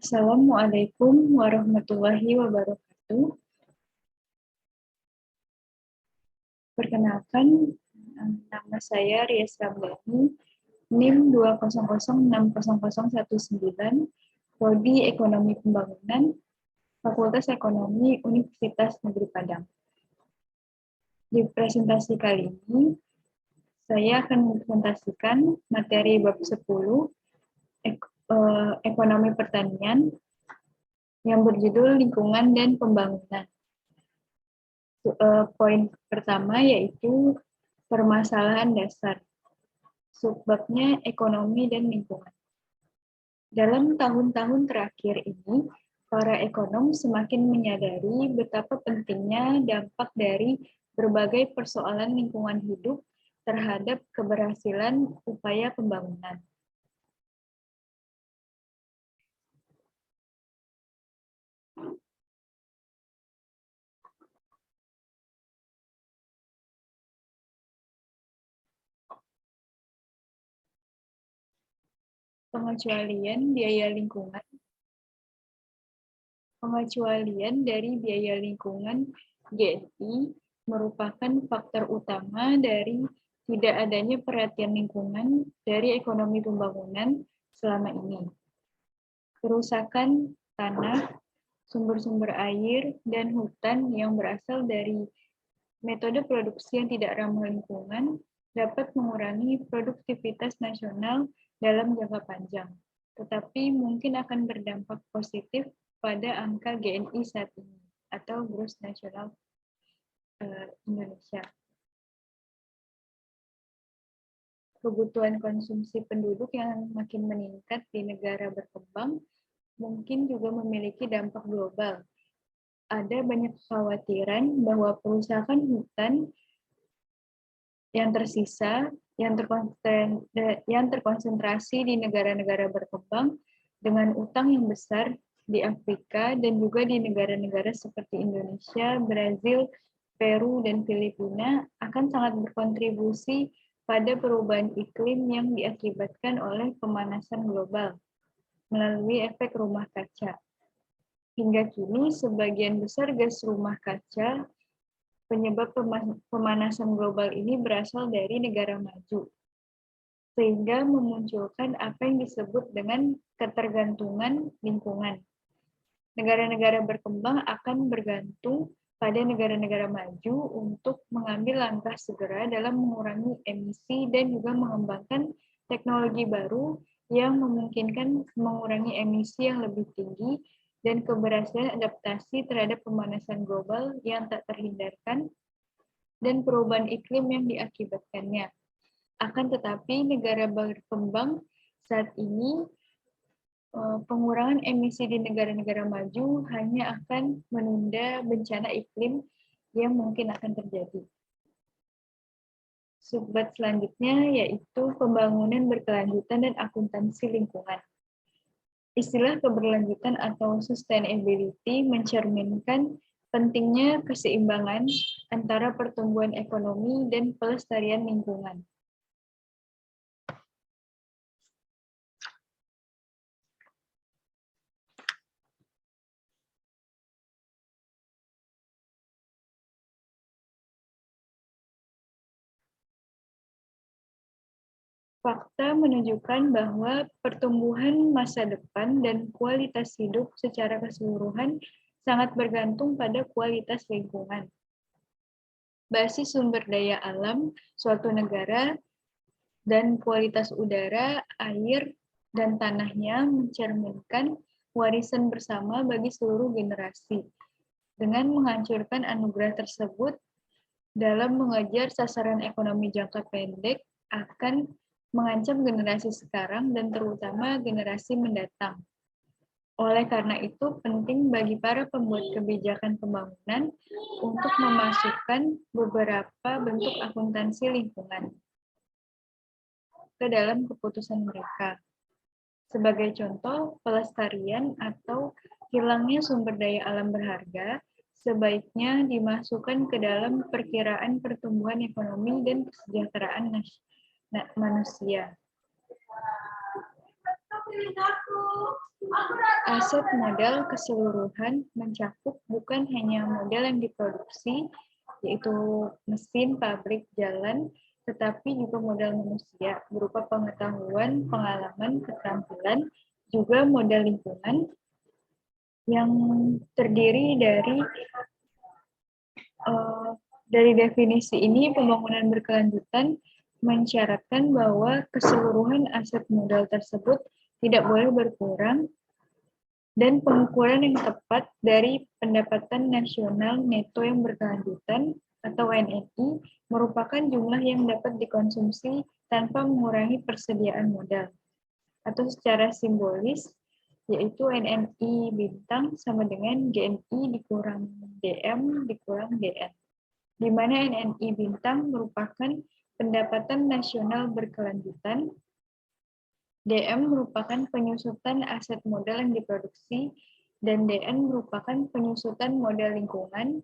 Assalamualaikum warahmatullahi wabarakatuh. Perkenalkan, nama saya Ria Srambani, NIM 2006019, Prodi Ekonomi Pembangunan, Fakultas Ekonomi Universitas Negeri Padang. Di presentasi kali ini, saya akan mempresentasikan materi bab 10, Ekonomi Pertanian, yang berjudul Lingkungan dan Pembangunan. Poin pertama yaitu permasalahan dasar. Subbabnya ekonomi dan lingkungan. Dalam tahun-tahun terakhir ini, para ekonom semakin menyadari betapa pentingnya dampak dari berbagai persoalan lingkungan hidup terhadap keberhasilan upaya pembangunan. Pengecualian dari biaya lingkungan GNI merupakan faktor utama dari tidak adanya perhatian lingkungan dari ekonomi pembangunan selama ini. Kerusakan tanah, sumber-sumber air, dan hutan yang berasal dari metode produksi yang tidak ramah lingkungan dapat mengurangi produktivitas nasional dalam jangka panjang, tetapi mungkin akan berdampak positif pada angka GNI saat ini, atau Gross National Indonesia. Kebutuhan konsumsi penduduk yang makin meningkat di negara berkembang mungkin juga memiliki dampak global. Ada banyak kekhawatiran bahwa perusahaan hutan yang tersisa, yang terkonsentrasi di negara-negara berkembang dengan utang yang besar di Afrika dan juga di negara-negara seperti Indonesia, Brazil, Peru, dan Filipina akan sangat berkontribusi pada perubahan iklim yang diakibatkan oleh pemanasan global melalui efek rumah kaca. Hingga kini, sebagian besar gas rumah kaca penyebab pemanasan global ini berasal dari negara maju, sehingga memunculkan apa yang disebut dengan ketergantungan lingkungan. Negara-negara berkembang akan bergantung pada negara-negara maju untuk mengambil langkah segera dalam mengurangi emisi dan juga mengembangkan teknologi baru yang memungkinkan mengurangi emisi yang lebih tinggi dan keberhasilan adaptasi terhadap pemanasan global yang tak terhindarkan dan perubahan iklim yang diakibatkannya. Akan tetapi, negara berkembang saat ini, pengurangan emisi di negara-negara maju hanya akan menunda bencana iklim yang mungkin akan terjadi. Subbab selanjutnya yaitu pembangunan berkelanjutan dan akuntansi lingkungan. Istilah keberlanjutan atau sustainability mencerminkan pentingnya keseimbangan antara pertumbuhan ekonomi dan pelestarian lingkungan. Fakta menunjukkan bahwa pertumbuhan masa depan dan kualitas hidup secara keseluruhan sangat bergantung pada kualitas lingkungan. Basis sumber daya alam suatu negara dan kualitas udara, air, dan tanahnya mencerminkan warisan bersama bagi seluruh generasi. Dengan menghancurkan anugerah tersebut dalam mengejar sasaran ekonomi jangka pendek akan mengancam generasi sekarang dan terutama generasi mendatang. Oleh karena itu, penting bagi para pembuat kebijakan pembangunan untuk memasukkan beberapa bentuk akuntansi lingkungan ke dalam keputusan mereka. Sebagai contoh, pelestarian atau hilangnya sumber daya alam berharga sebaiknya dimasukkan ke dalam perkiraan pertumbuhan ekonomi dan kesejahteraan manusia. Aset modal keseluruhan mencakup bukan hanya modal yang diproduksi, yaitu mesin, pabrik, jalan, tetapi juga modal manusia berupa pengetahuan, pengalaman, keterampilan, juga modal lingkungan yang terdiri dari definisi ini, pembangunan berkelanjutan mensyaratkan bahwa keseluruhan aset modal tersebut tidak boleh berkurang dan pengukuran yang tepat dari pendapatan nasional neto yang berkelanjutan atau NNI merupakan jumlah yang dapat dikonsumsi tanpa mengurangi persediaan modal. Atau secara simbolis, yaitu NNI bintang sama dengan GNI dikurang DM dikurang DN. Di mana NNI bintang merupakan pendapatan nasional berkelanjutan, DM merupakan penyusutan aset modal yang diproduksi, dan DN merupakan penyusutan modal lingkungan,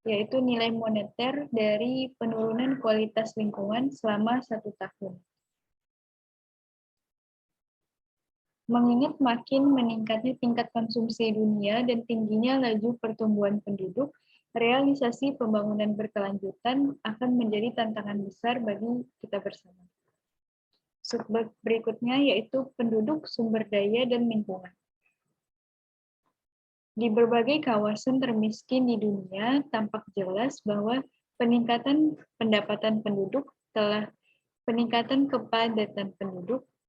yaitu nilai moneter dari penurunan kualitas lingkungan selama 1 tahun. Mengingat makin meningkatnya tingkat konsumsi dunia dan tingginya laju pertumbuhan penduduk, realisasi pembangunan berkelanjutan akan menjadi tantangan besar bagi kita bersama. Subbab berikutnya yaitu penduduk, sumber daya, dan lingkungan. Di berbagai kawasan termiskin di dunia, tampak jelas bahwa peningkatan kepadatan penduduk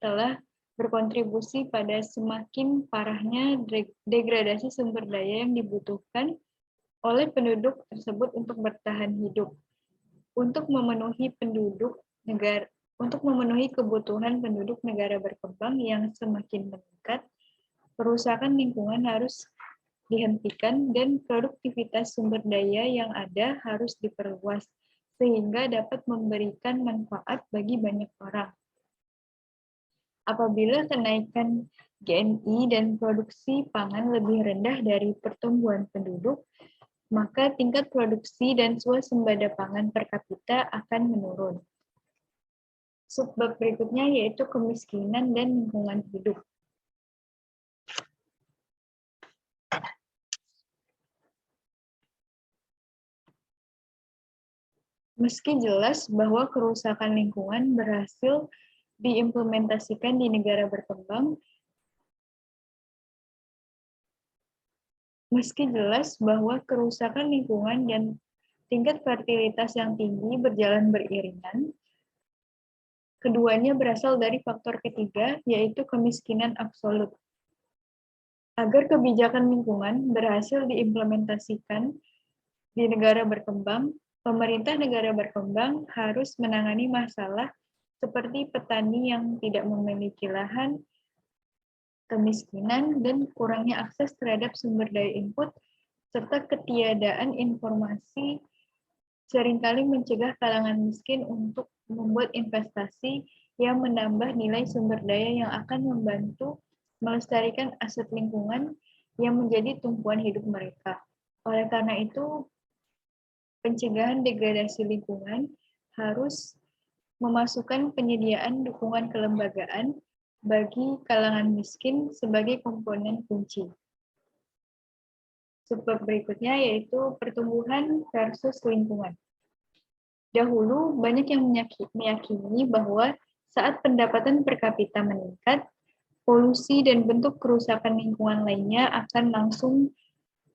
telah berkontribusi pada semakin parahnya degradasi sumber daya yang dibutuhkan oleh penduduk tersebut untuk bertahan hidup. Untuk memenuhi kebutuhan penduduk negara berkembang yang semakin meningkat, perusakan lingkungan harus dihentikan dan produktivitas sumber daya yang ada harus diperluas sehingga dapat memberikan manfaat bagi banyak orang. Apabila kenaikan GNI dan produksi pangan lebih rendah dari pertumbuhan penduduk, maka tingkat produksi dan swasembada pangan per kapita akan menurun. Subbab berikutnya yaitu kemiskinan dan lingkungan hidup. Meski jelas bahwa kerusakan lingkungan berhasil diimplementasikan di negara berkembang, dan tingkat fertilitas yang tinggi berjalan beriringan, keduanya berasal dari faktor ketiga, yaitu kemiskinan absolut. Agar kebijakan lingkungan berhasil diimplementasikan di negara berkembang, pemerintah negara berkembang harus menangani masalah seperti petani yang tidak memiliki lahan, kemiskinan, dan kurangnya akses terhadap sumber daya input, serta ketiadaan informasi seringkali mencegah kalangan miskin untuk membuat investasi yang menambah nilai sumber daya yang akan membantu melestarikan aset lingkungan yang menjadi tumpuan hidup mereka. Oleh karena itu, pencegahan degradasi lingkungan harus memasukkan penyediaan dukungan kelembagaan bagi kalangan miskin sebagai komponen kunci. Subbab berikutnya yaitu pertumbuhan versus lingkungan. Dahulu, banyak yang meyakini bahwa saat pendapatan per kapita meningkat, polusi dan bentuk kerusakan lingkungan lainnya akan langsung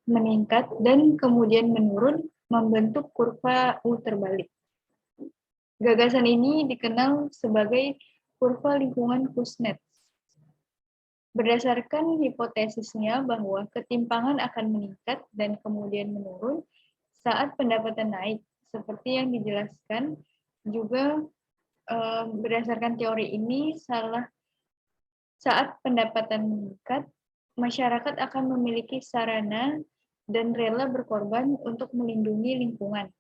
meningkat dan kemudian menurun, membentuk kurva U terbalik. Gagasan ini dikenal sebagai kurva lingkungan Kuznets. Berdasarkan hipotesisnya bahwa ketimpangan akan meningkat dan kemudian menurun saat pendapatan naik, seperti yang dijelaskan juga berdasarkan teori ini, saat pendapatan meningkat, masyarakat akan memiliki sarana dan rela berkorban untuk melindungi lingkungan.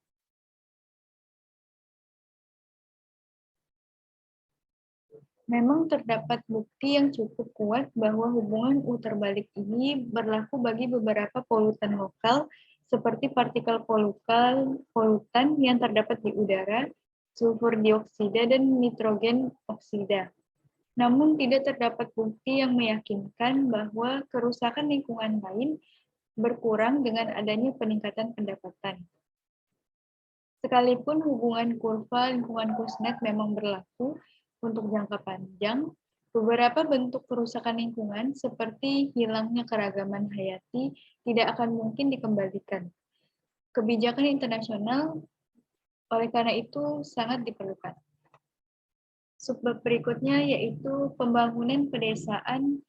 Memang terdapat bukti yang cukup kuat bahwa hubungan U terbalik ini berlaku bagi beberapa polutan lokal seperti partikel polutan yang terdapat di udara, sulfur dioksida, dan nitrogen oksida. Namun tidak terdapat bukti yang meyakinkan bahwa kerusakan lingkungan lain berkurang dengan adanya peningkatan pendapatan. Sekalipun hubungan kurva lingkungan Kuznets memang berlaku untuk jangka panjang, beberapa bentuk kerusakan lingkungan seperti hilangnya keragaman hayati tidak akan mungkin dikembalikan. Kebijakan internasional oleh karena itu sangat diperlukan. Subbab berikutnya yaitu pembangunan pedesaan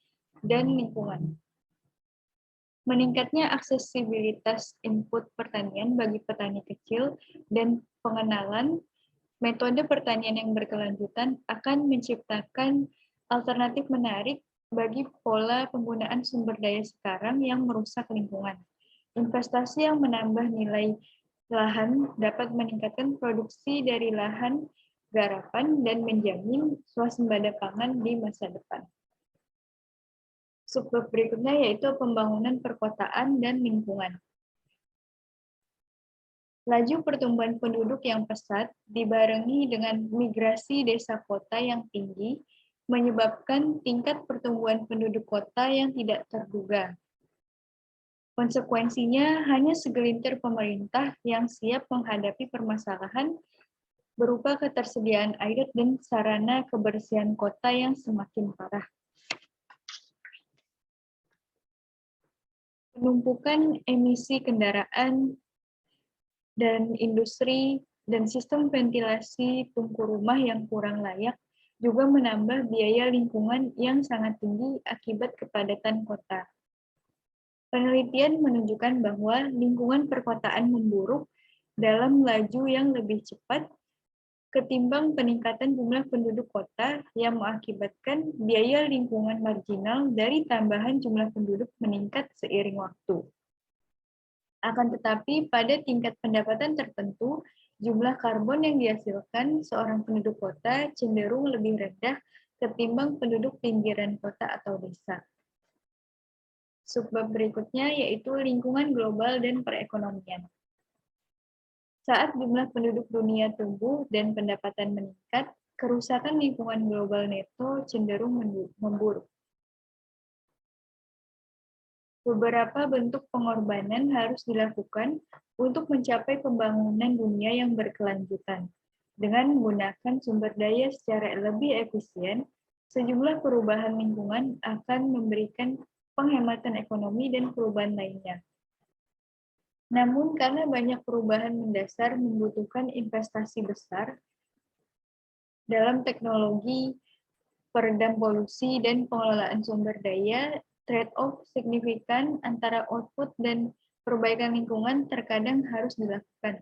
dan lingkungan. Meningkatnya aksesibilitas input pertanian bagi petani kecil dan pengenalan metode pertanian yang berkelanjutan akan menciptakan alternatif menarik bagi pola penggunaan sumber daya sekarang yang merusak lingkungan. Investasi yang menambah nilai lahan dapat meningkatkan produksi dari lahan garapan dan menjamin swasembada pangan di masa depan. Subbab berikutnya yaitu pembangunan perkotaan dan lingkungan. Laju pertumbuhan penduduk yang pesat dibarengi dengan migrasi desa kota yang tinggi menyebabkan tingkat pertumbuhan penduduk kota yang tidak terduga. Konsekuensinya hanya segelintir pemerintah yang siap menghadapi permasalahan berupa ketersediaan air dan sarana kebersihan kota yang semakin parah. Penumpukan emisi kendaraan dan industri dan sistem ventilasi tungku rumah yang kurang layak juga menambah biaya lingkungan yang sangat tinggi akibat kepadatan kota. Penelitian menunjukkan bahwa lingkungan perkotaan memburuk dalam laju yang lebih cepat ketimbang peningkatan jumlah penduduk kota yang mengakibatkan biaya lingkungan marginal dari tambahan jumlah penduduk meningkat seiring waktu. Akan tetapi, pada tingkat pendapatan tertentu, jumlah karbon yang dihasilkan seorang penduduk kota cenderung lebih rendah ketimbang penduduk pinggiran kota atau desa. Subbab berikutnya yaitu lingkungan global dan perekonomian. Saat jumlah penduduk dunia tumbuh dan pendapatan meningkat, kerusakan lingkungan global neto cenderung memburuk. Beberapa bentuk pengorbanan harus dilakukan untuk mencapai pembangunan dunia yang berkelanjutan. Dengan menggunakan sumber daya secara lebih efisien, sejumlah perubahan lingkungan akan memberikan penghematan ekonomi dan perubahan lainnya. Namun, karena banyak perubahan mendasar membutuhkan investasi besar dalam teknologi, peredam polusi, dan pengelolaan sumber daya, trade-off signifikan antara output dan perbaikan lingkungan terkadang harus dilakukan.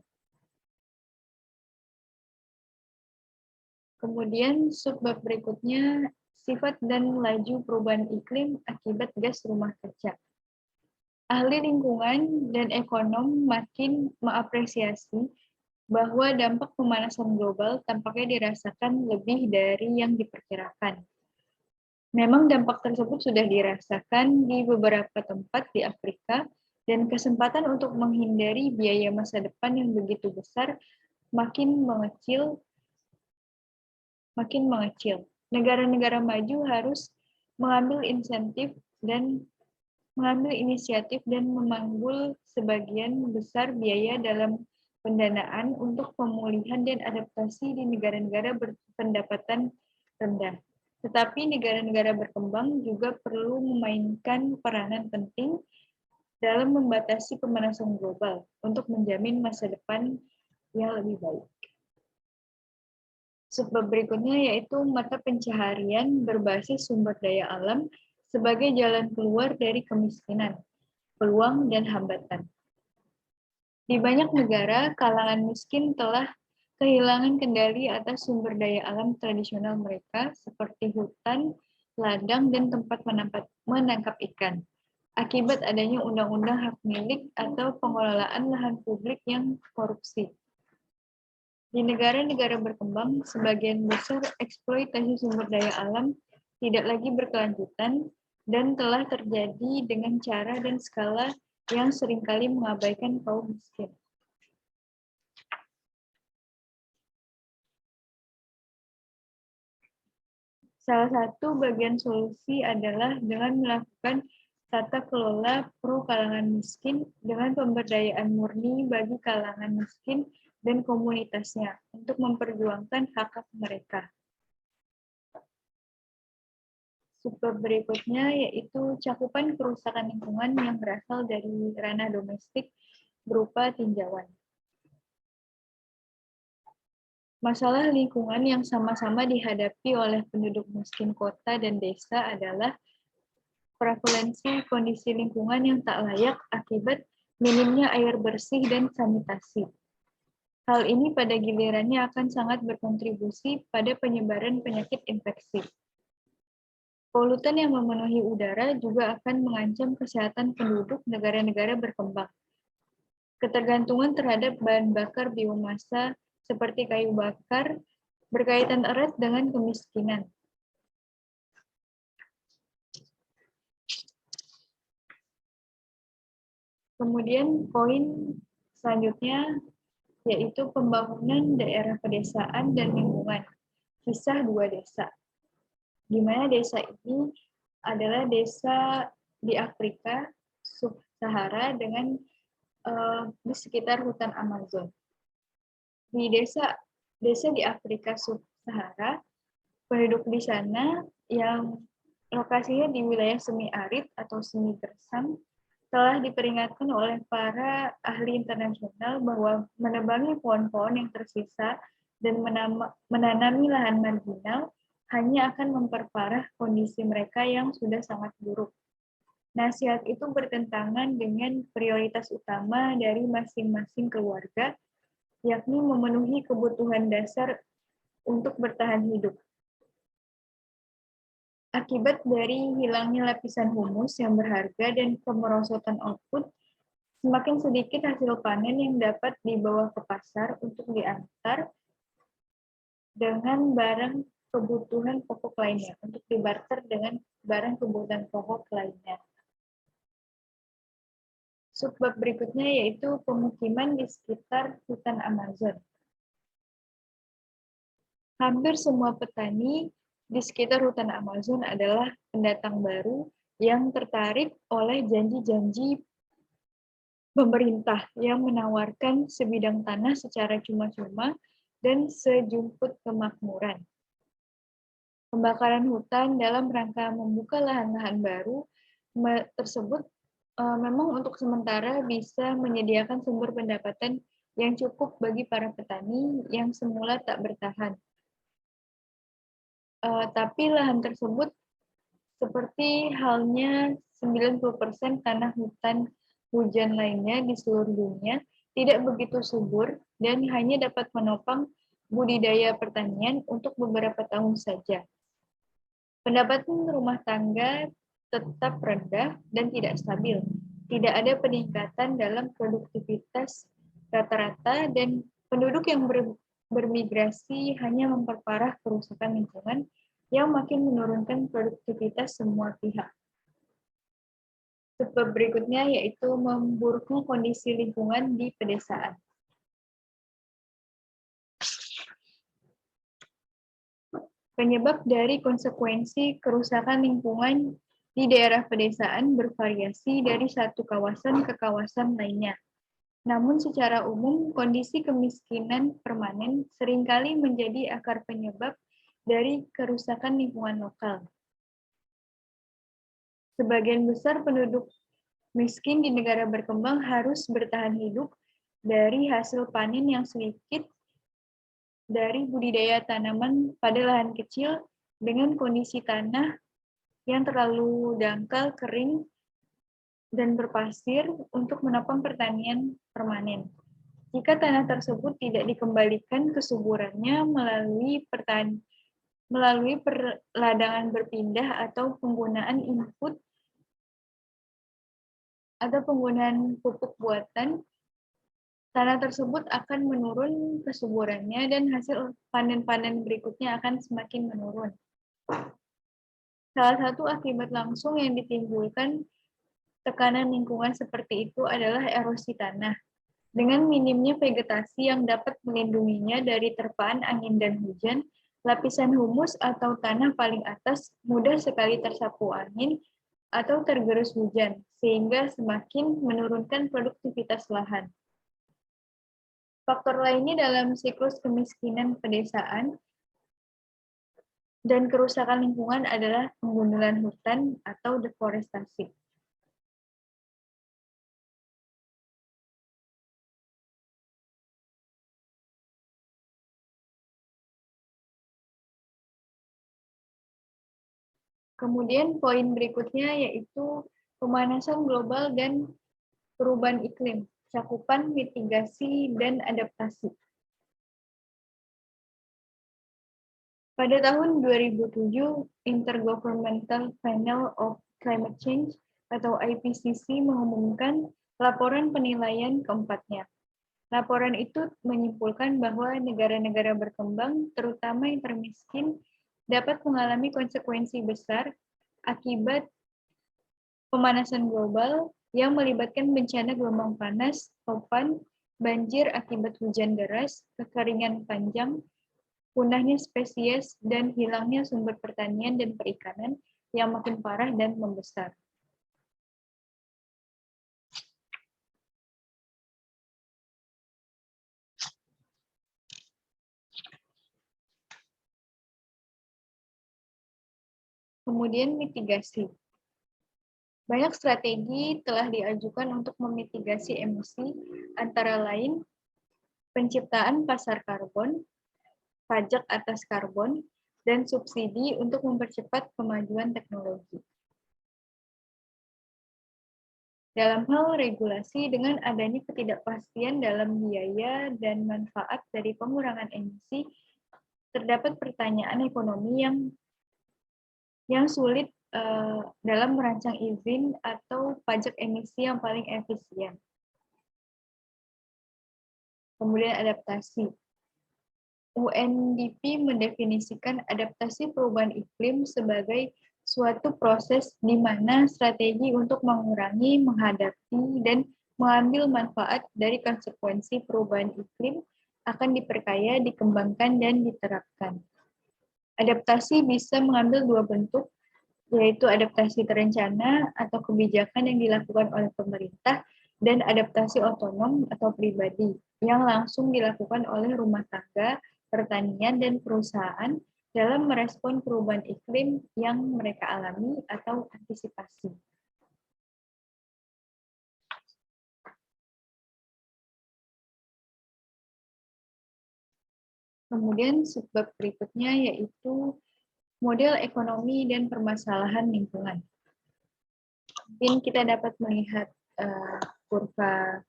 Kemudian, subbab berikutnya, sifat dan laju perubahan iklim akibat gas rumah kaca. Ahli lingkungan dan ekonom makin mengapresiasi bahwa dampak pemanasan global tampaknya dirasakan lebih dari yang diperkirakan. Memang dampak tersebut sudah dirasakan di beberapa tempat di Afrika, dan kesempatan untuk menghindari biaya masa depan yang begitu besar makin mengecil. Negara-negara maju harus mengambil inisiatif dan memanggul sebagian besar biaya dalam pendanaan untuk pemulihan dan adaptasi di negara-negara berpendapatan rendah. Tetapi negara-negara berkembang juga perlu memainkan peranan penting dalam membatasi pemanasan global untuk menjamin masa depan yang lebih baik. Subbab berikutnya yaitu mata pencaharian berbasis sumber daya alam sebagai jalan keluar dari kemiskinan, peluang, dan hambatan. Di banyak negara, kalangan miskin telah kehilangan kendali atas sumber daya alam tradisional mereka seperti hutan, ladang, dan tempat menangkap ikan, akibat adanya undang-undang hak milik atau pengelolaan lahan publik yang korupsi. Di negara-negara berkembang, sebagian besar eksploitasi sumber daya alam tidak lagi berkelanjutan dan telah terjadi dengan cara dan skala yang seringkali mengabaikan kaum miskin. Salah satu bagian solusi adalah dengan melakukan tata kelola pro kalangan miskin dengan pemberdayaan murni bagi kalangan miskin dan komunitasnya untuk memperjuangkan hak-hak mereka. Subbab berikutnya yaitu cakupan kerusakan lingkungan yang berasal dari ranah domestik berupa tinjauan. Masalah lingkungan yang sama-sama dihadapi oleh penduduk miskin kota dan desa adalah prevalensi kondisi lingkungan yang tak layak akibat minimnya air bersih dan sanitasi. Hal ini pada gilirannya akan sangat berkontribusi pada penyebaran penyakit infeksi. Polutan yang memenuhi udara juga akan mengancam kesehatan penduduk negara-negara berkembang. Ketergantungan terhadap bahan bakar biomasa seperti kayu bakar berkaitan erat dengan kemiskinan. Kemudian poin selanjutnya yaitu pembangunan daerah pedesaan dan lingkungan. Kisah dua desa. Di mana desa ini adalah desa di Afrika sub-Sahara dengan di sekitar hutan Amazon. Di desa di Afrika sub-Sahara, penduduk di sana yang lokasinya di wilayah semi arid atau semi gersang telah diperingatkan oleh para ahli internasional bahwa menebangi pohon-pohon yang tersisa dan menanami lahan marginal hanya akan memperparah kondisi mereka yang sudah sangat buruk. Nasihat itu bertentangan dengan prioritas utama dari masing-masing keluarga, yakni memenuhi kebutuhan dasar untuk bertahan hidup. Akibat dari hilangnya lapisan humus yang berharga dan kemerosotan output, semakin sedikit hasil panen yang dapat dibawa ke pasar untuk diantar dengan barang kebutuhan pokok lainnya, untuk dibarter dengan barang kebutuhan pokok lainnya. Subbab berikutnya yaitu pemukiman di sekitar hutan Amazon. Hampir semua petani di sekitar hutan Amazon adalah pendatang baru yang tertarik oleh janji-janji pemerintah yang menawarkan sebidang tanah secara cuma-cuma dan sejumput kemakmuran. Pembakaran hutan dalam rangka membuka lahan-lahan baru tersebut memang untuk sementara bisa menyediakan sumber pendapatan yang cukup bagi para petani yang semula tak bertahan. Tapi lahan tersebut seperti halnya 90% tanah hutan hujan lainnya di seluruh dunia tidak begitu subur dan hanya dapat menopang budidaya pertanian untuk beberapa tahun saja. Pendapatan rumah tangga tetap rendah dan tidak stabil. Tidak ada peningkatan dalam produktivitas rata-rata dan penduduk yang bermigrasi hanya memperparah kerusakan lingkungan yang makin menurunkan produktivitas semua pihak. Sebab berikutnya yaitu memburuknya kondisi lingkungan di pedesaan. Penyebab dari konsekuensi kerusakan lingkungan di daerah pedesaan bervariasi dari satu kawasan ke kawasan lainnya. Namun secara umum, kondisi kemiskinan permanen seringkali menjadi akar penyebab dari kerusakan lingkungan lokal. Sebagian besar penduduk miskin di negara berkembang harus bertahan hidup dari hasil panen yang sedikit dari budidaya tanaman pada lahan kecil dengan kondisi tanah yang terlalu dangkal, kering, dan berpasir untuk menopang pertanian permanen. Jika tanah tersebut tidak dikembalikan kesuburannya melalui perladangan berpindah atau penggunaan input atau penggunaan pupuk buatan, tanah tersebut akan menurun kesuburannya dan hasil panen-panen berikutnya akan semakin menurun. Salah satu akibat langsung yang ditimbulkan tekanan lingkungan seperti itu adalah erosi tanah. Dengan minimnya vegetasi yang dapat melindunginya dari terpaan angin dan hujan, Lapisan humus atau tanah paling atas mudah sekali tersapu angin atau tergerus hujan, sehingga semakin menurunkan produktivitas lahan. Faktor lainnya dalam siklus kemiskinan pedesaan dan kerusakan lingkungan adalah penggundulan hutan atau deforestasi. Kemudian poin berikutnya yaitu pemanasan global dan perubahan iklim, cakupan mitigasi dan adaptasi. Pada tahun 2007, Intergovernmental Panel of Climate Change atau IPCC mengumumkan laporan penilaian keempatnya. Laporan itu menyimpulkan bahwa negara-negara berkembang, terutama yang termiskin, dapat mengalami konsekuensi besar akibat pemanasan global yang melibatkan bencana gelombang panas, topan, banjir akibat hujan deras, kekeringan panjang, punahnya spesies, dan hilangnya sumber pertanian dan perikanan yang makin parah dan membesar. Kemudian mitigasi. Banyak strategi telah diajukan untuk memitigasi emisi, antara lain penciptaan pasar karbon, pajak atas karbon, dan subsidi untuk mempercepat kemajuan teknologi. Dalam hal regulasi, dengan adanya ketidakpastian dalam biaya dan manfaat dari pengurangan emisi, terdapat pertanyaan ekonomi yang sulit dalam merancang izin atau pajak emisi yang paling efisien. Kemudian adaptasi. UNDP mendefinisikan adaptasi perubahan iklim sebagai suatu proses di mana strategi untuk mengurangi, menghadapi, dan mengambil manfaat dari konsekuensi perubahan iklim akan diperkaya, dikembangkan, dan diterapkan. Adaptasi bisa mengambil dua bentuk, yaitu adaptasi terencana atau kebijakan yang dilakukan oleh pemerintah, dan adaptasi otonom atau pribadi yang langsung dilakukan oleh rumah tangga, pertanian, dan perusahaan dalam merespon perubahan iklim yang mereka alami atau antisipasi. Kemudian subbab berikutnya yaitu model ekonomi dan permasalahan lingkungan. Mungkin kita dapat melihat kurva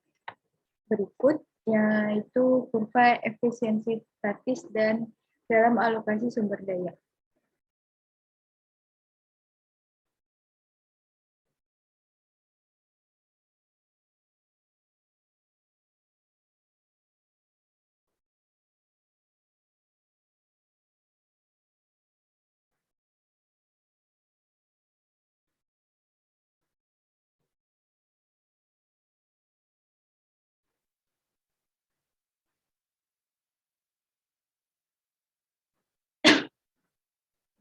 berikut, yaitu kurva efisiensi statis dan dalam alokasi sumber daya.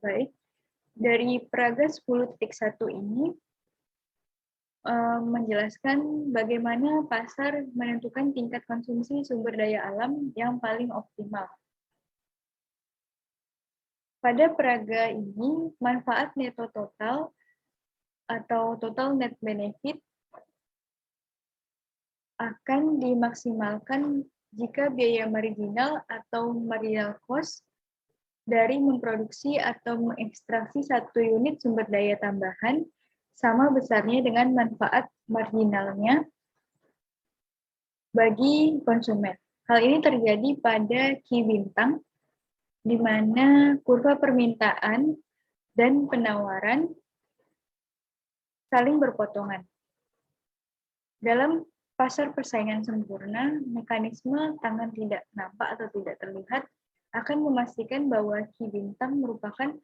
Baik, dari Praga 10.1 ini menjelaskan bagaimana pasar menentukan tingkat konsumsi sumber daya alam yang paling optimal. Pada Praga ini, manfaat neto total atau total net benefit akan dimaksimalkan jika biaya marginal atau marginal cost dari memproduksi atau mengekstraksi satu unit sumber daya tambahan sama besarnya dengan manfaat marginalnya bagi konsumen. Hal ini terjadi pada Ki Bintang, di mana kurva permintaan dan penawaran saling berpotongan. Dalam pasar persaingan sempurna, mekanisme tangan tidak nampak atau tidak terlihat akan memastikan bahwa Ki Bintang merupakan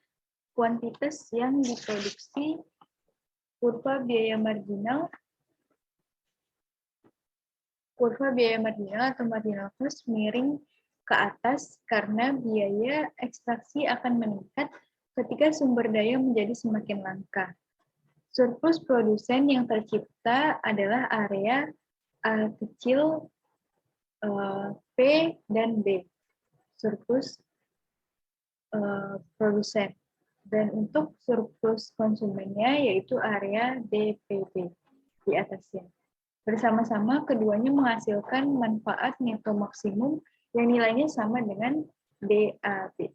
kuantitas yang diproduksi kurva biaya marginal atau marginal cost miring ke atas karena biaya ekstraksi akan meningkat ketika sumber daya menjadi semakin langka. Surplus produsen yang tercipta adalah area A kecil P dan B, surplus produsen. Dan untuk surplus konsumennya yaitu area DPB di atasnya. Bersama-sama keduanya menghasilkan manfaat neto maksimum yang nilainya sama dengan DAB.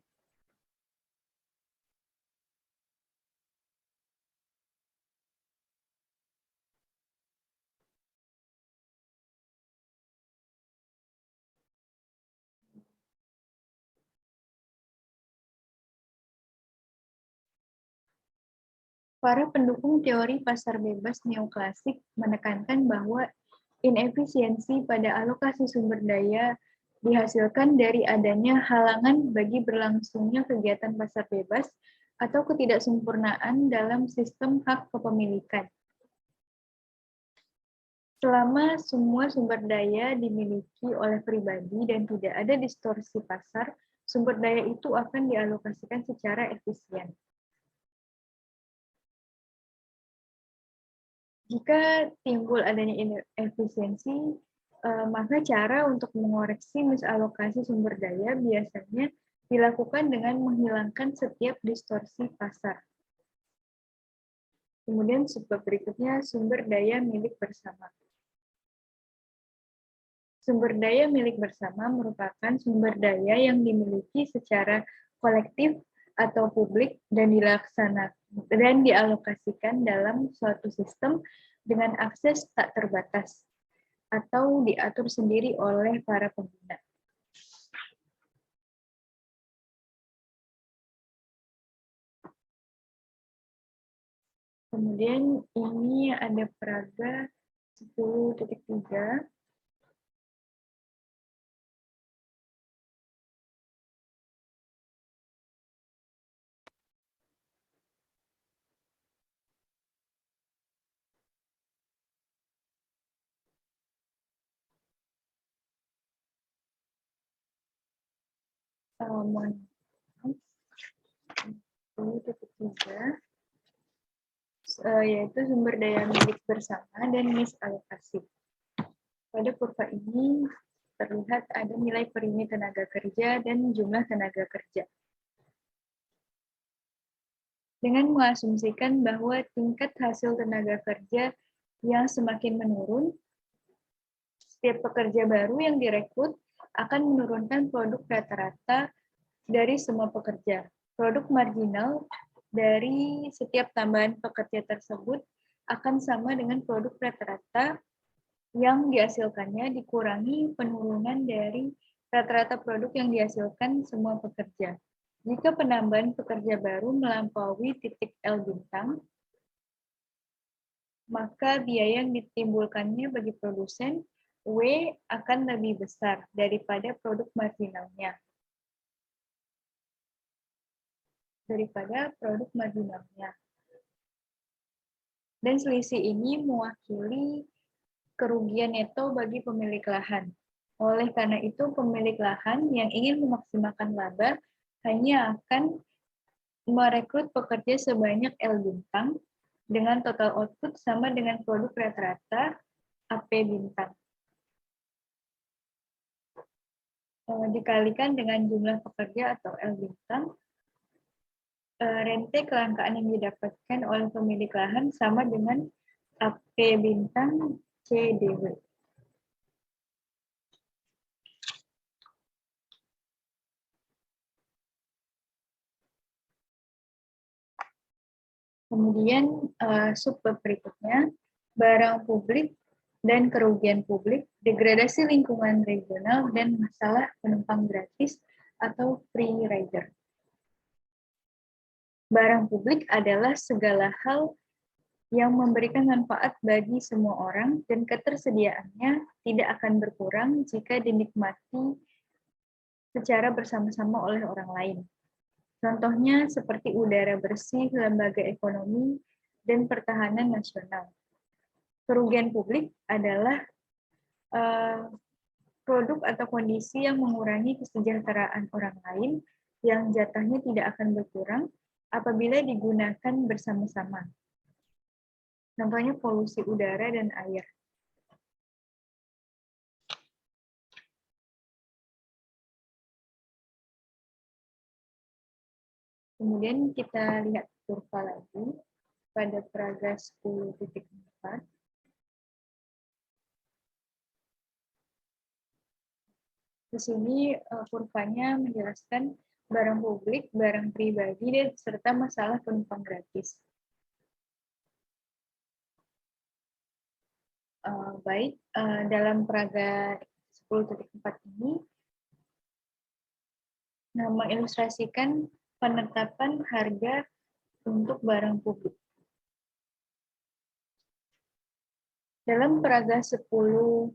Para pendukung teori pasar bebas neoklasik menekankan bahwa inefisiensi pada alokasi sumber daya dihasilkan dari adanya halangan bagi berlangsungnya kegiatan pasar bebas atau ketidaksempurnaan dalam sistem hak kepemilikan. Selama semua sumber daya dimiliki oleh pribadi dan tidak ada distorsi pasar, sumber daya itu akan dialokasikan secara efisien. Jika timbul adanya inefisiensi, maka cara untuk mengoreksi misalokasi sumber daya biasanya dilakukan dengan menghilangkan setiap distorsi pasar. Kemudian sebab berikutnya sumber daya milik bersama. Sumber daya milik bersama merupakan sumber daya yang dimiliki secara kolektif atau publik dan dialokasikan dalam suatu sistem dengan akses tak terbatas atau diatur sendiri oleh para pengguna. Kemudian ini ada peraga 10.3. Mohon 10.3. Yaitu sumber daya milik bersama dan misalokasi. Pada kurva ini terlihat ada nilai per unit tenaga kerja dan jumlah tenaga kerja. Dengan mengasumsikan bahwa tingkat hasil tenaga kerja yang semakin menurun, setiap pekerja baru yang direkrut akan menurunkan produk rata-rata dari semua pekerja. Produk marginal dari setiap tambahan pekerja tersebut akan sama dengan produk rata-rata yang dihasilkannya dikurangi penurunan dari rata-rata produk yang dihasilkan semua pekerja. Jika penambahan pekerja baru melampaui titik L bintang, maka biaya yang ditimbulkannya bagi produsen W akan lebih besar daripada produk marginalnya. Dan selisih ini mewakili kerugian neto bagi pemilik lahan. Oleh karena itu, pemilik lahan yang ingin memaksimalkan laba hanya akan merekrut pekerja sebanyak L bintang dengan total output sama dengan produk rata-rata AP bintang. Dikalikan dengan jumlah pekerja atau L bintang, rente kelangkaan yang didapatkan oleh pemilik lahan sama dengan AP bintang CDW. Kemudian subbab berikutnya, barang publik dan kerugian publik, degradasi lingkungan regional, dan masalah penumpang gratis atau free rider. Barang publik adalah segala hal yang memberikan manfaat bagi semua orang dan ketersediaannya tidak akan berkurang jika dinikmati secara bersama-sama oleh orang lain. Contohnya seperti udara bersih, lembaga ekonomi, dan pertahanan nasional. Kerugian publik adalah produk atau kondisi yang mengurangi kesejahteraan orang lain yang jatahnya tidak akan berkurang apabila digunakan bersama-sama. Contohnya polusi udara dan air. Kemudian kita lihat kurva lagi pada peraga 10.4. Di sini kurvanya menjelaskan barang publik, barang pribadi, dan serta masalah penumpang gratis. Baik, dalam peraga 10.4 ini mengilustrasikan penetapan harga untuk barang publik. Dalam peraga 10.4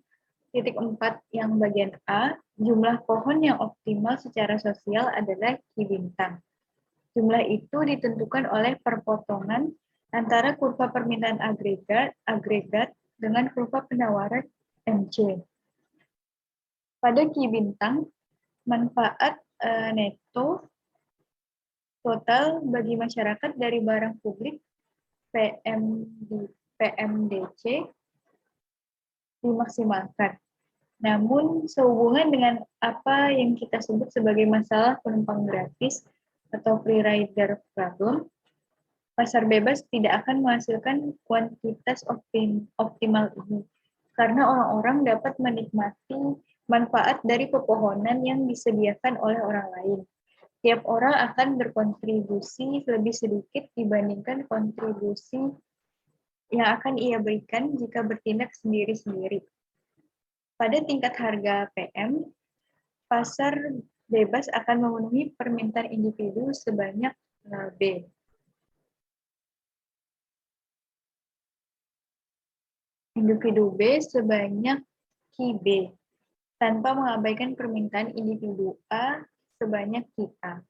yang bagian A, jumlah pohon yang optimal secara sosial adalah Ki bintang. Jumlah itu ditentukan oleh perpotongan antara kurva permintaan agregat dengan kurva penawaran MC. Pada Ki bintang, manfaat neto total bagi masyarakat dari barang publik PMDC dimaksimalkan. Namun, sehubungan dengan apa yang kita sebut sebagai masalah penumpang gratis atau free rider problem, pasar bebas tidak akan menghasilkan kuantitas optimal ini, karena orang-orang dapat menikmati manfaat dari pepohonan yang disediakan oleh orang lain. Tiap orang akan berkontribusi lebih sedikit dibandingkan kontribusi yang akan ia berikan jika bertindak sendiri-sendiri. Pada tingkat harga PM, pasar bebas akan memenuhi permintaan individu sebanyak B. Individu B sebanyak Ki B, tanpa mengabaikan permintaan individu A sebanyak Ki A.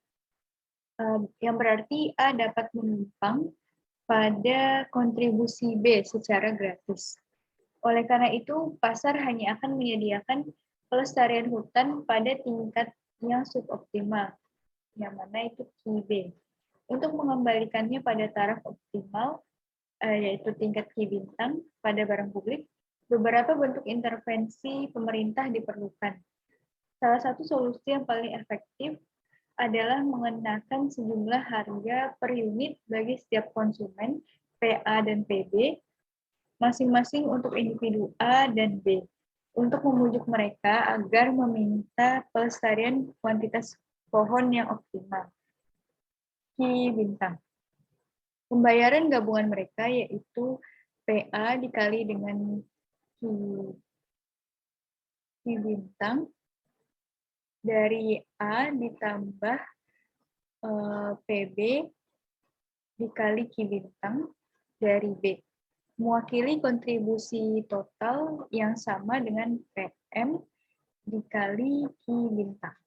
Yang berarti A dapat menumpang pada kontribusi B secara gratis. Oleh karena itu, pasar hanya akan menyediakan pelestarian hutan pada tingkat yang suboptimal, yang mana itu Ki B. Untuk mengembalikannya pada taraf optimal, yaitu tingkat Ki bintang pada barang publik, beberapa bentuk intervensi pemerintah diperlukan. Salah satu solusi yang paling efektif adalah mengenakan sejumlah harga per unit bagi setiap konsumen, PA dan PB, masing-masing untuk individu A dan B, untuk memujuk mereka agar meminta pelestarian kuantitas pohon yang optimal. Ki bintang. Pembayaran gabungan mereka yaitu PA dikali dengan Ki bintang dari A ditambah PB dikali Ki bintang dari B, mewakili kontribusi total yang sama dengan PM dikali Ki bintang.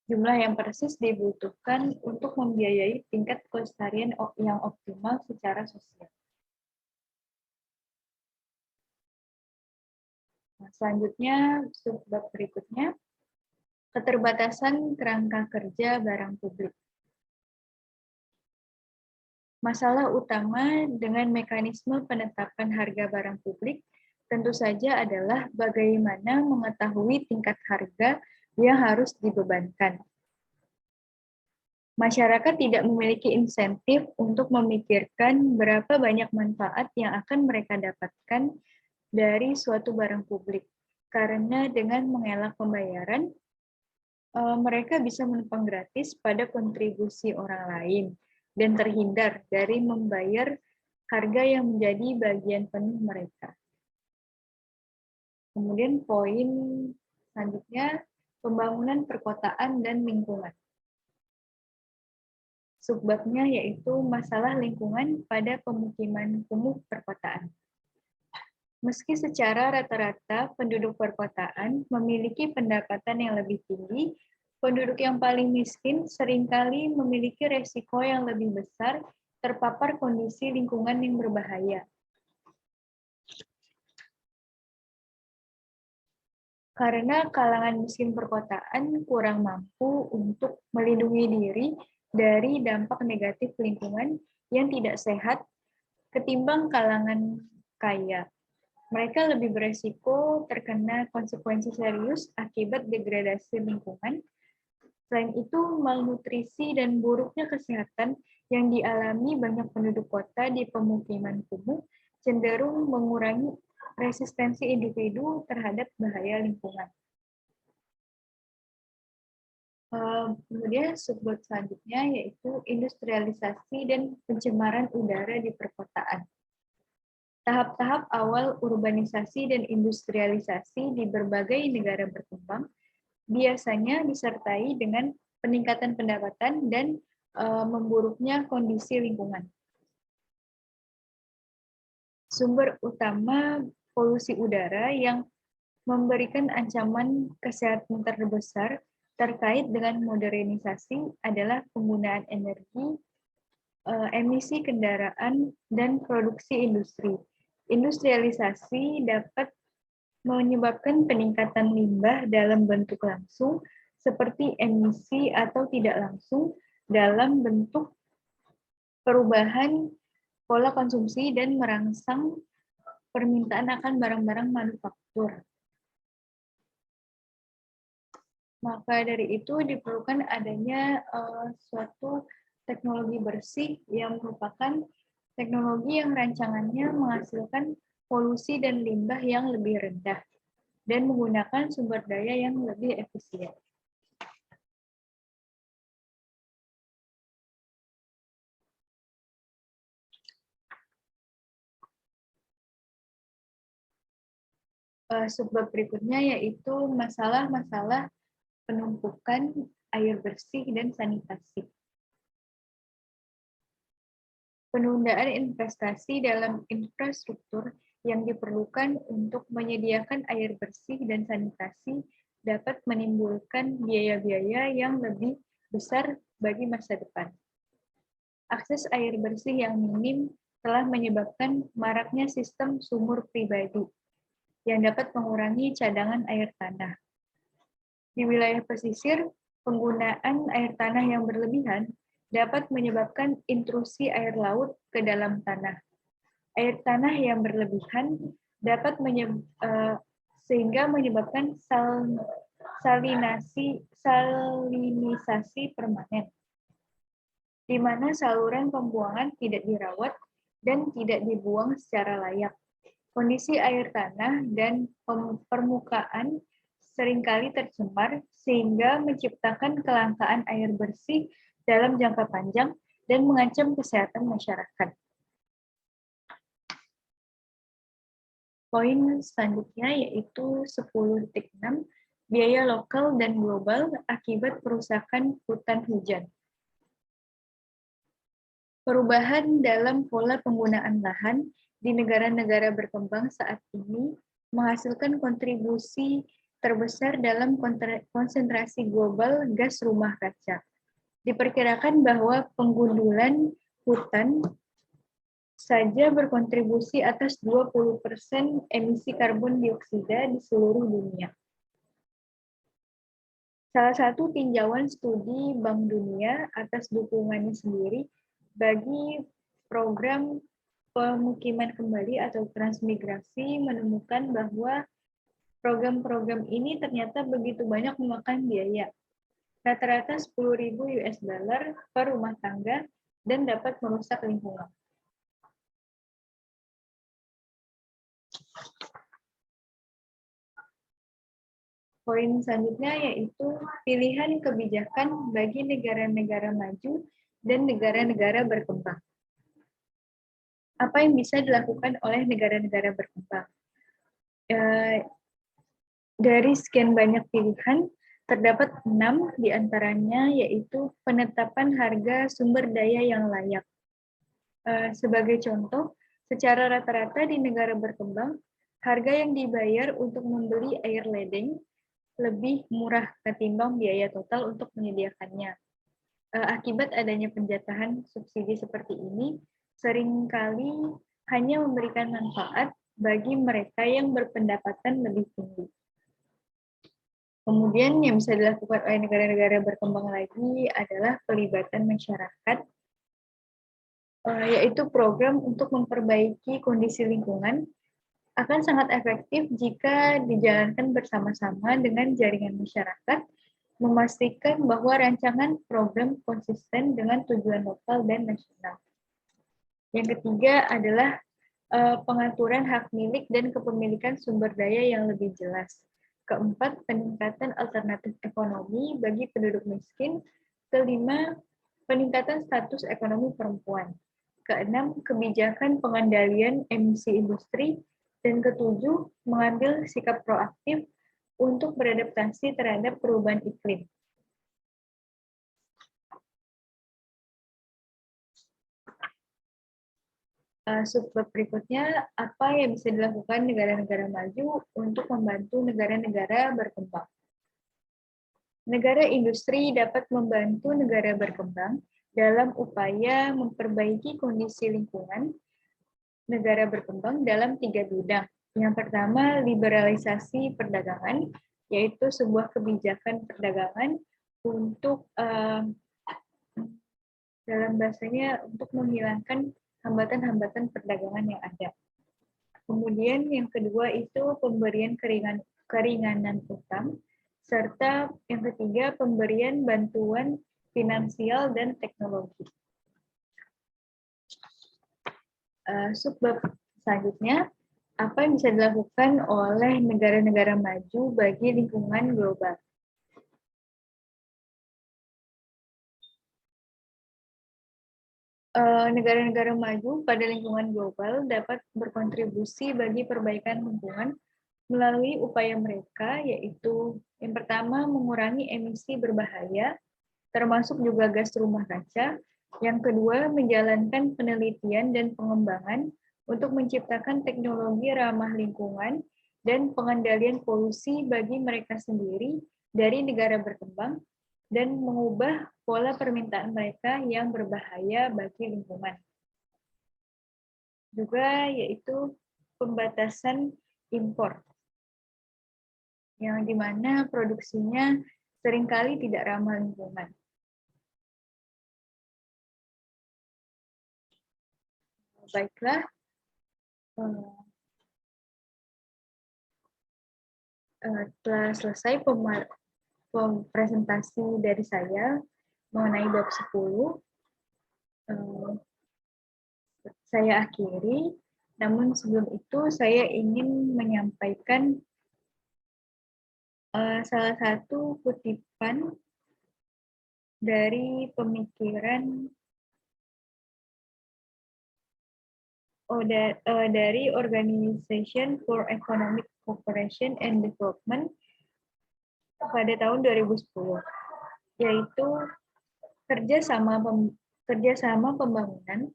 Jumlah yang persis dibutuhkan untuk membiayai tingkat kelestarian yang optimal secara sosial. Nah, selanjutnya, subbab berikutnya, keterbatasan kerangka kerja barang publik. Masalah utama dengan mekanisme penetapan harga barang publik tentu saja adalah bagaimana mengetahui tingkat harga yang harus dibebankan. Masyarakat tidak memiliki insentif untuk memikirkan berapa banyak manfaat yang akan mereka dapatkan dari suatu barang publik, karena dengan mengelak pembayaran, mereka bisa menumpang gratis pada kontribusi orang lain dan terhindar dari membayar harga yang menjadi bagian penuh mereka. Kemudian poin selanjutnya, pembangunan perkotaan dan lingkungan. Subbabnya yaitu masalah lingkungan pada pemukiman kumuh perkotaan. Meski secara rata-rata penduduk perkotaan memiliki pendapatan yang lebih tinggi, penduduk yang paling miskin seringkali memiliki resiko yang lebih besar terpapar kondisi lingkungan yang berbahaya. Karena kalangan miskin perkotaan kurang mampu untuk melindungi diri dari dampak negatif lingkungan yang tidak sehat ketimbang kalangan kaya. Mereka lebih beresiko terkena konsekuensi serius akibat degradasi lingkungan. Selain itu, malnutrisi dan buruknya kesehatan yang dialami banyak penduduk kota di pemukiman kumuh cenderung mengurangi resistensi individu terhadap bahaya lingkungan. Kemudian subbab selanjutnya yaitu industrialisasi dan pencemaran udara di perkotaan. Tahap-tahap awal urbanisasi dan industrialisasi di berbagai negara berkembang biasanya disertai dengan peningkatan pendapatan dan memburuknya kondisi lingkungan. Sumber utama polusi udara yang memberikan ancaman kesehatan terbesar terkait dengan modernisasi adalah penggunaan energi, emisi kendaraan, dan produksi industri. Industrialisasi dapat menyebabkan peningkatan limbah dalam bentuk langsung, seperti emisi atau tidak langsung dalam bentuk perubahan pola konsumsi dan merangsang permintaan akan barang-barang manufaktur. Maka dari itu diperlukan adanya suatu teknologi bersih yang merupakan teknologi yang rancangannya menghasilkan polusi dan limbah yang lebih rendah dan menggunakan sumber daya yang lebih efisien. Sebab berikutnya yaitu masalah-masalah penumpukan air bersih dan sanitasi. Penundaan investasi dalam infrastruktur yang diperlukan untuk menyediakan air bersih dan sanitasi dapat menimbulkan biaya-biaya yang lebih besar bagi masa depan. Akses air bersih yang minim telah menyebabkan maraknya sistem sumur pribadi yang dapat mengurangi cadangan air tanah. Di wilayah pesisir, penggunaan air tanah yang berlebihan dapat menyebabkan intrusi air laut ke dalam tanah. Air tanah yang berlebihan dapat sehingga menyebabkan salinisasi permanen, di mana saluran pembuangan tidak dirawat dan tidak dibuang secara layak. Kondisi air tanah dan permukaan seringkali tercemar sehingga menciptakan kelangkaan air bersih dalam jangka panjang dan mengancam kesehatan masyarakat. Poin selanjutnya yaitu 10.6, biaya lokal dan global akibat perusakan hutan hujan. Perubahan dalam pola penggunaan lahan di negara-negara berkembang saat ini menghasilkan kontribusi terbesar dalam konsentrasi global gas rumah kaca. Diperkirakan bahwa penggundulan hutan saja berkontribusi atas 20% emisi karbon dioksida di seluruh dunia. Salah satu tinjauan studi Bank Dunia atas dukungannya sendiri bagi program pemukiman kembali atau transmigrasi menemukan bahwa program-program ini ternyata begitu banyak memakan biaya. Rata-rata 10.000 US dollar per rumah tangga dan dapat merusak lingkungan. Poin selanjutnya yaitu pilihan kebijakan bagi negara-negara maju dan negara-negara berkembang. Apa yang bisa dilakukan oleh negara-negara berkembang? Dari sekian banyak pilihan, terdapat 6 diantaranya yaitu penetapan harga sumber daya yang layak. Sebagai contoh, secara rata-rata di negara berkembang, harga yang dibayar untuk membeli air ledeng lebih murah ketimbang biaya total untuk menyediakannya. Akibat adanya penjatahan subsidi seperti ini, seringkali hanya memberikan manfaat bagi mereka yang berpendapatan lebih tinggi. Kemudian yang bisa dilakukan oleh negara-negara berkembang lagi adalah pelibatan masyarakat, yaitu program untuk memperbaiki kondisi lingkungan akan sangat efektif jika dijalankan bersama-sama dengan jaringan masyarakat, memastikan bahwa rancangan program konsisten dengan tujuan lokal dan nasional. Yang ketiga adalah pengaturan hak milik dan kepemilikan sumber daya yang lebih jelas. Keempat, peningkatan alternatif ekonomi bagi penduduk miskin. Kelima, peningkatan status ekonomi perempuan. Keenam, kebijakan pengendalian emisi industri. Dan ketujuh, mengambil sikap proaktif untuk beradaptasi terhadap perubahan iklim. Subbab berikutnya, apa yang bisa dilakukan negara-negara maju untuk membantu negara-negara berkembang? Negara industri dapat membantu negara berkembang dalam upaya memperbaiki kondisi lingkungan negara berkembang dalam 3 bidang. Yang pertama, liberalisasi perdagangan, yaitu sebuah kebijakan perdagangan untuk dalam bahasanya untuk menghilangkan hambatan-hambatan perdagangan yang ada. Kemudian yang kedua itu pemberian keringanan utang, serta yang ketiga pemberian bantuan finansial dan teknologi. Subbab selanjutnya, apa yang bisa dilakukan oleh negara-negara maju bagi lingkungan global? Negara-negara maju pada lingkungan global dapat berkontribusi bagi perbaikan lingkungan melalui upaya mereka, yaitu yang pertama mengurangi emisi berbahaya, termasuk juga gas rumah kaca. Yang kedua, menjalankan penelitian dan pengembangan untuk menciptakan teknologi ramah lingkungan dan pengendalian polusi bagi mereka sendiri dari negara berkembang, dan mengubah pola permintaan mereka yang berbahaya bagi lingkungan. Juga yaitu pembatasan impor, yang dimana produksinya seringkali tidak ramah lingkungan. Baiklah, telah selesai presentasi dari saya mengenai bab 10. Saya akhiri, namun sebelum itu saya ingin menyampaikan salah satu kutipan dari pemikiran dari Organization for Economic Cooperation and Development pada tahun 2010, yaitu kerjasama pembangunan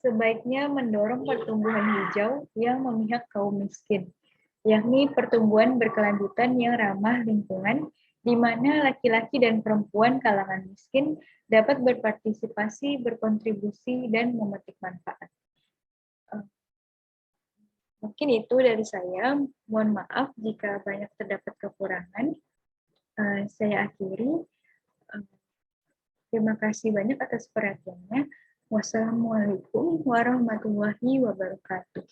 sebaiknya mendorong pertumbuhan hijau yang memihak kaum miskin, yakni pertumbuhan berkelanjutan yang ramah lingkungan, di mana laki-laki dan perempuan kalangan miskin dapat berpartisipasi, berkontribusi, dan memetik manfaat. Mungkin itu dari saya. Mohon maaf jika banyak terdapat kekurangan. Saya akhiri. Terima kasih banyak atas perhatiannya. Wassalamualaikum warahmatullahi wabarakatuh.